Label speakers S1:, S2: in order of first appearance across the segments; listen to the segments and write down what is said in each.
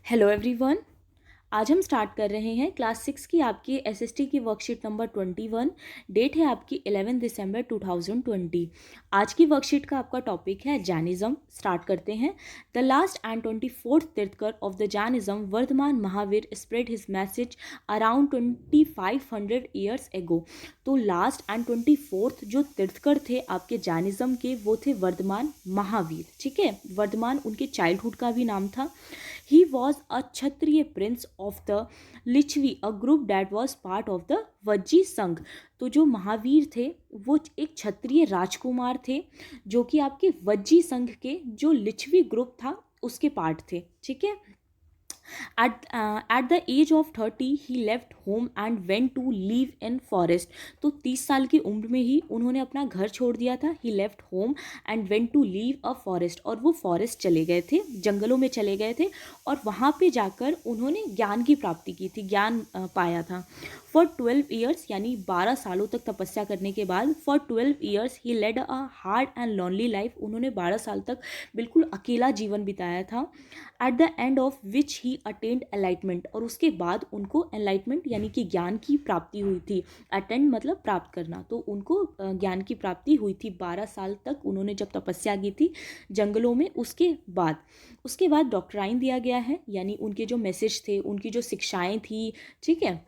S1: Hello everyone. आज हम start कर रहे हैं क्लास 6 की आपकी एसएसटी की वर्कशीट नंबर 21। डेट है आपकी 11 दिसंबर 2020। आज की वर्कशीट का आपका टॉपिक है जैनिज्म। स्टार्ट करते हैं। The last and 24th tirthankar of the Jainism Vardhaman Mahavir spread his message around 2500 years ago. तो लास्ट एंड 24th जो तीर्थकर थे आपके जैनिज्म के, वो थे वर्धमान महावीर। ठीक है, वर्धमान उनके चाइल्डहुड का भी नाम था। He was a Kshatriya prince of the Lichvi, a group that was part of the Vajji संघ। तो जो महावीर थे वो एक क्षत्रिय राजकुमार थे जो कि आपके वज्जी संघ के जो लिच्छवी ग्रुप था उसके पार्ट थे। ठीक है। At the age of 30 he left home and went to live in forest। तो 30 साल की उम्र में ही उन्होंने अपना घर छोड़ दिया था। He left home and went to live a forest। और वो फॉरेस्ट चले गए थे, जंगलों में चले गए थे और वहाँ पे जाकर उन्होंने ज्ञान की प्राप्ति की थी, ज्ञान पाया था। फॉर 12 ईयर्स यानी 12 सालों तक तपस्या करने के बाद, for 12 years he led a hard and lonely life. उन्होंने 12 साल तक बिल्कुल अकेला जीवन बिताया था। At the end of which he attend enlightenment. और उसके बाद उनको एनलाइटमेंट यानी कि ज्ञान की प्राप्ति हुई थी। अटेंड मतलब प्राप्त करना, तो उनको ज्ञान की प्राप्ति हुई थी 12 साल तक उन्होंने जब तपस्या की थी जंगलों में। उसके बाद डॉक्ट्राइन दिया गया है, यानी उनके जो मैसेज थे, उनकी जो शिक्षाएं थी। ठीक है।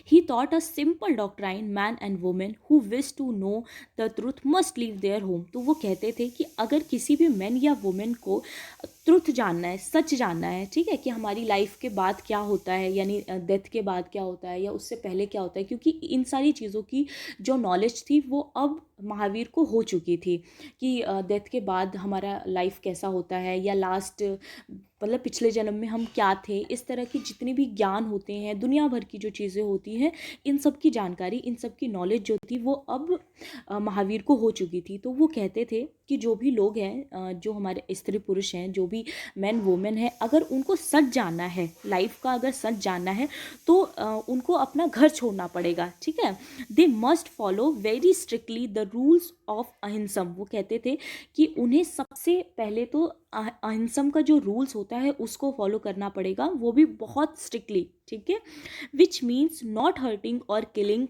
S1: He taught a simple doctrine, man and woman who wish to know the truth must leave their home। तो वो कहते थे कि अगर किसी भी मैन या वुमेन को ट्रुथ जानना है, सच जानना है, ठीक है, कि हमारी लाइफ के बाद क्या होता है, यानी डेथ के बाद क्या होता है या उससे पहले क्या होता है, क्योंकि इन सारी चीज़ों की जो नॉलेज थी वो अब महावीर को हो चुकी थी कि डेथ के बाद हमारा लाइफ कैसा होता है, या लास्ट मतलब पिछले जन्म में हम क्या थे। इस तरह की जितने भी ज्ञान होते हैं, दुनिया भर की जो चीज़ें होती हैं, इन सब की जानकारी, इन सब की नॉलेज जो थी वो अब महावीर को हो चुकी थी। तो वो कहते थे कि जो भी लोग हैं, जो हमारे स्त्री पुरुष हैं, जो भी मैन वुमेन है, अगर उनको सच जानना है, लाइफ का अगर सच जानना है तो उनको अपना घर छोड़ना पड़ेगा। ठीक है। They must follow very strictly the rules of ahimsa. वो कहते थे कि उन्हें सबसे पहले तो अहिंसम का जो रूल्स होता है उसको फॉलो करना पड़ेगा, वो भी बहुत स्ट्रिक्टली। ठीक है। विच मीन्स नॉट हर्टिंग और किलिंग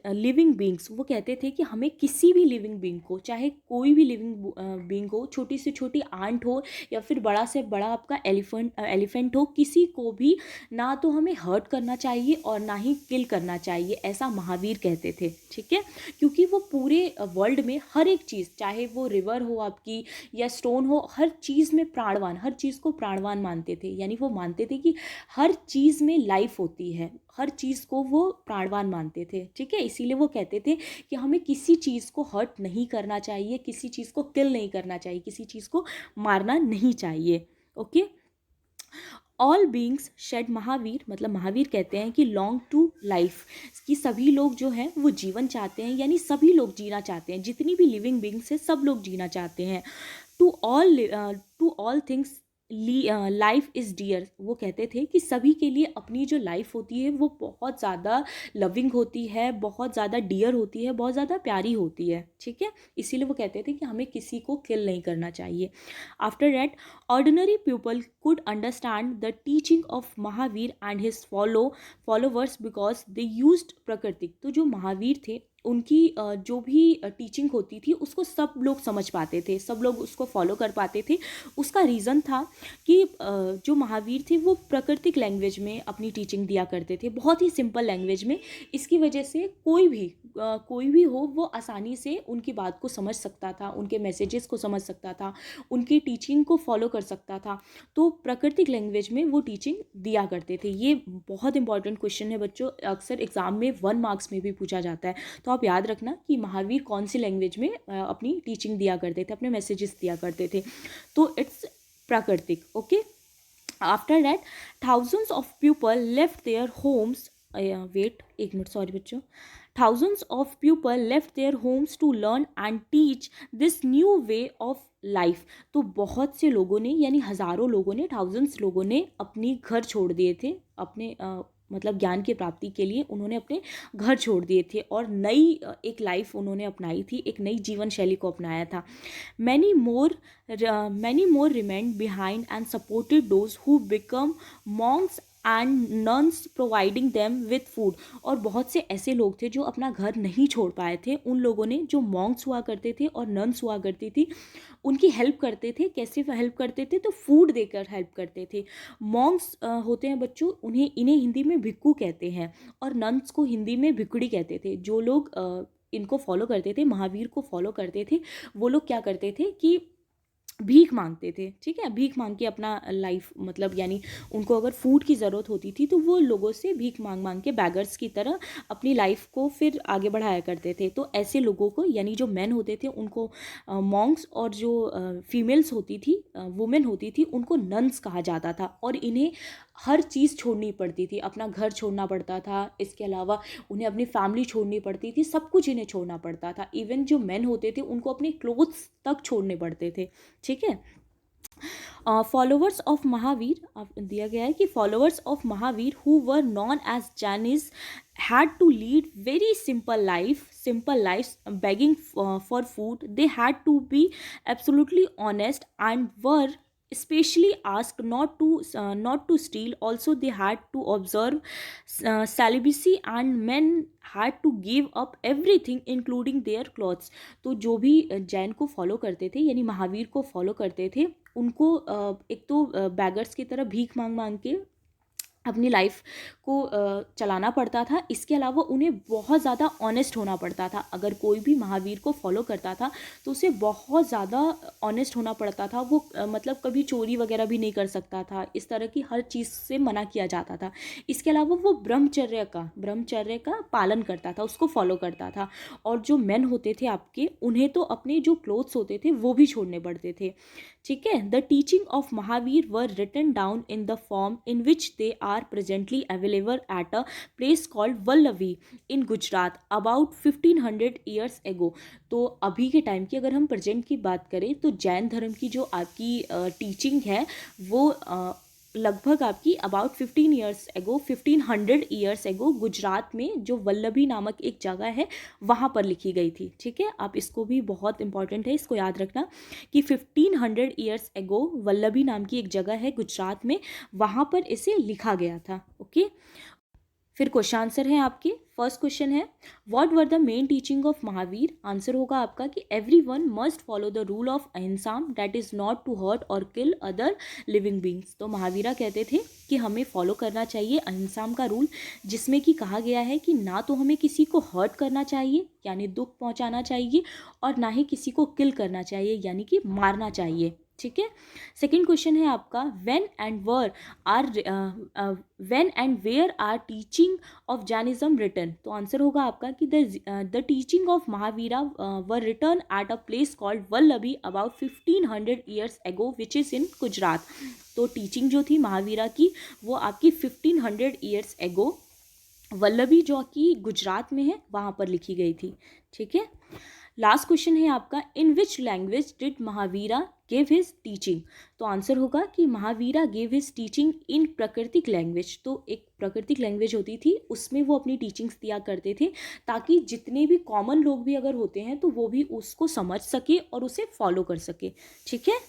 S1: लिविंग बींग्स। वो कहते थे कि हमें किसी भी लिविंग बींग को, चाहे कोई भी लिविंग बींग हो, छोटी से छोटी आंट हो या फिर बड़ा से बड़ा आपका एलिफेंट हो, किसी को भी ना तो हमें हर्ट करना चाहिए और ना ही किल करना चाहिए, ऐसा महावीर कहते थे। ठीक है। क्योंकि वो पूरे वर्ल्ड में हर एक चीज़, चाहे वो रिवर हो आपकी या स्टोन हो, हर चीज़ में प्राणवान, हर चीज़ को प्राणवान मानते थे। यानी वो मानते थे कि हर चीज़ में लाइफ होती है, हर चीज़ को वो प्राणवान मानते थे। ठीक है। इसीलिए वो कहते थे कि हमें किसी चीज़ को हर्ट नहीं करना चाहिए, किसी चीज़ को किल नहीं करना चाहिए, किसी चीज़ को मारना नहीं चाहिए। Okay. All beings shed, Mahavir मतलब महावीर कहते हैं कि लॉन्ग टू लाइफ, कि सभी लोग जो हैं वो जीवन चाहते हैं, यानी सभी लोग जीना चाहते हैं, जितनी भी लिविंग बींग्स है सब लोग जीना चाहते हैं। To all things life is dear. वो कहते थे कि सभी के लिए अपनी जो लाइफ होती है वो बहुत ज़्यादा लविंग होती है, बहुत ज़्यादा डियर होती है, बहुत ज़्यादा प्यारी होती है। ठीक है। इसीलिए वो कहते थे कि हमें किसी को किल नहीं करना चाहिए। After that ordinary people could understand the teaching of Mahavir and his followers because they used प्रकृति। तो जो महावीर थे उनकी जो भी टीचिंग होती थी उसको सब लोग समझ पाते थे, सब लोग उसको फॉलो कर पाते थे। उसका रीज़न था कि जो महावीर थे वो प्राकृतिक लैंग्वेज में अपनी टीचिंग दिया करते थे, बहुत ही सिंपल लैंग्वेज में। इसकी वजह से कोई भी हो वो आसानी से उनकी बात को समझ सकता था, उनके मैसेजेस को समझ सकता था, उनकी टीचिंग को फॉलो कर सकता था। तो प्राकृतिक लैंग्वेज में वो टीचिंग दिया करते थे। ये बहुत इंपॉर्टेंट क्वेश्चन है बच्चों, अक्सर एग्जाम में 1 मार्क्स में भी पूछा जाता है। तो आप याद रखना कि महावीर कौन सी लैंग्वेज में अपनी टीचिंग दिया करते थे, अपने मैसेजेस दिया करते थे। तो इट्स प्राकृतिक। Okay. After that thousands of people left their homes, wait एक मिनट, सॉरी बच्चों। Thousands of people left their homes to learn and teach this new way of life। तो बहुत से लोगों ने, यानी हज़ारों लोगों ने, थाउजेंड्स लोगों ने अपनी घर छोड़ दिए थे, अपने मतलब ज्ञान की प्राप्ति के लिए उन्होंने अपने घर छोड़ दिए थे और नई एक लाइफ उन्होंने अपनाई थी, एक नई जीवन शैली को अपनाया था। Many more many more remained behind and supported those who become Monks and nuns providing them with food. और बहुत से ऐसे लोग थे जो अपना घर नहीं छोड़ पाए थे, उन लोगों ने, जो मॉन्क्स हुआ करते थे और नन्स हुआ करती थी, उनकी हेल्प करते थे। कैसे हेल्प करते थे? तो फूड देकर हेल्प करते थे। मॉन्क्स होते हैं बच्चों, इन्हें हिंदी में भिक्खू कहते हैं और नन्स को हिंदी में भिखुड़ी कहते थे। जो लोग इनको फॉलो करते थे, महावीर को फॉलो करते थे, वो लोग क्या करते थे कि भीख मांगते थे। ठीक है, भीख मांग के अपना लाइफ, मतलब यानी उनको अगर फूड की ज़रूरत होती थी तो वो लोगों से भीख मांग मांग के बैगर्स की तरह अपनी लाइफ को फिर आगे बढ़ाया करते थे। तो ऐसे लोगों को, यानी जो मैन होते थे उनको मॉन्क्स, और जो फीमेल्स होती थी, वुमेन होती थी, उनको नन्स कहा जाता था। और इन्हें हर चीज़ छोड़नी पड़ती थी, अपना घर छोड़ना पड़ता था, इसके अलावा उन्हें अपनी फैमिली छोड़नी पड़ती थी, सब कुछ इन्हें छोड़ना पड़ता था। इवन जो मेन होते थे उनको अपने क्लोथ्स तक छोड़ने पड़ते थे। ठीक है। फॉलोवर्स ऑफ महावीर दिया गया है कि followers of Mahavir who were known as Jains had to lead very simple lives, begging for food. They had to be absolutely honest and were especially asked not to steal. Also they had to observe celibacy, and men had to give up everything including their clothes. तो जो भी जैन को follow करते थे, यानी महावीर को follow करते थे, उनको एक तो बैगर्स की तरह भीख मांग मांग के अपनी लाइफ को चलाना पड़ता था। इसके अलावा उन्हें बहुत ज़्यादा ऑनेस्ट होना पड़ता था। अगर कोई भी महावीर को फॉलो करता था तो उसे बहुत ज़्यादा ऑनेस्ट होना पड़ता था। वो मतलब कभी चोरी वगैरह भी नहीं कर सकता था, इस तरह की हर चीज़ से मना किया जाता था। इसके अलावा वो ब्रह्मचर्य का पालन करता था, उसको फॉलो करता था। और जो मेन होते थे आपके, उन्हें तो अपने जो क्लोथ्स होते थे वो भी छोड़ने पड़ते थे। ठीक है। The teaching of Mahavir were written down in the form in which they are presently available at a place called Vallabhi in Gujarat about 1500 years ago. तो अभी के टाइम की अगर हम प्रेजेंट की बात करें तो जैन धर्म की जो आपकी टीचिंग है वो लगभग आपकी अबाउट 1500 ईयर्स एगो गुजरात में जो वल्लभी नामक एक जगह है वहाँ पर लिखी गई थी। ठीक है, आप इसको भी, बहुत इंपॉर्टेंट है, इसको याद रखना कि 1500 ईयर्स एगो वल्लभी नाम की एक जगह है गुजरात में, वहाँ पर इसे लिखा गया था। ओके, फिर क्वेश्चन आंसर है आपके। फर्स्ट क्वेश्चन है what were the main teaching of Mahavir. Answer होगा आपका कि everyone must follow the rule of ahimsa, that is not to hurt और किल अदर लिविंग बींग्स। तो महावीरा कहते थे कि हमें फॉलो करना चाहिए अहिंसा का रूल, जिसमें कि कहा गया है कि ना तो हमें किसी को हर्ट करना चाहिए यानी दुख पहुंचाना चाहिए, और ना ही किसी को किल करना चाहिए यानी कि मारना चाहिए। ठीक है। सेकेंड क्वेश्चन है आपका when and where are teaching of Jainism written. तो आंसर होगा आपका कि the teaching of Mahavira were written at a place called Vallabhi about 1500 years ago which is in Gujarat. तो टीचिंग जो थी महावीरा की वो आपकी 1500 ईयर्स एगो वल्लभी जो कि गुजरात में है वहाँ पर लिखी गई थी। ठीक है। लास्ट क्वेश्चन है आपका in which language did Mahavira give his teaching. तो आंसर होगा कि Mahavira give his teaching in Prakrit language. तो एक प्राकृतिक लैंग्वेज होती थी, उसमें वो अपनी टीचिंग्स दिया करते थे ताकि जितने भी कॉमन लोग भी अगर होते हैं तो वो भी उसको समझ सके और उसे फॉलो कर सके। ठीक है।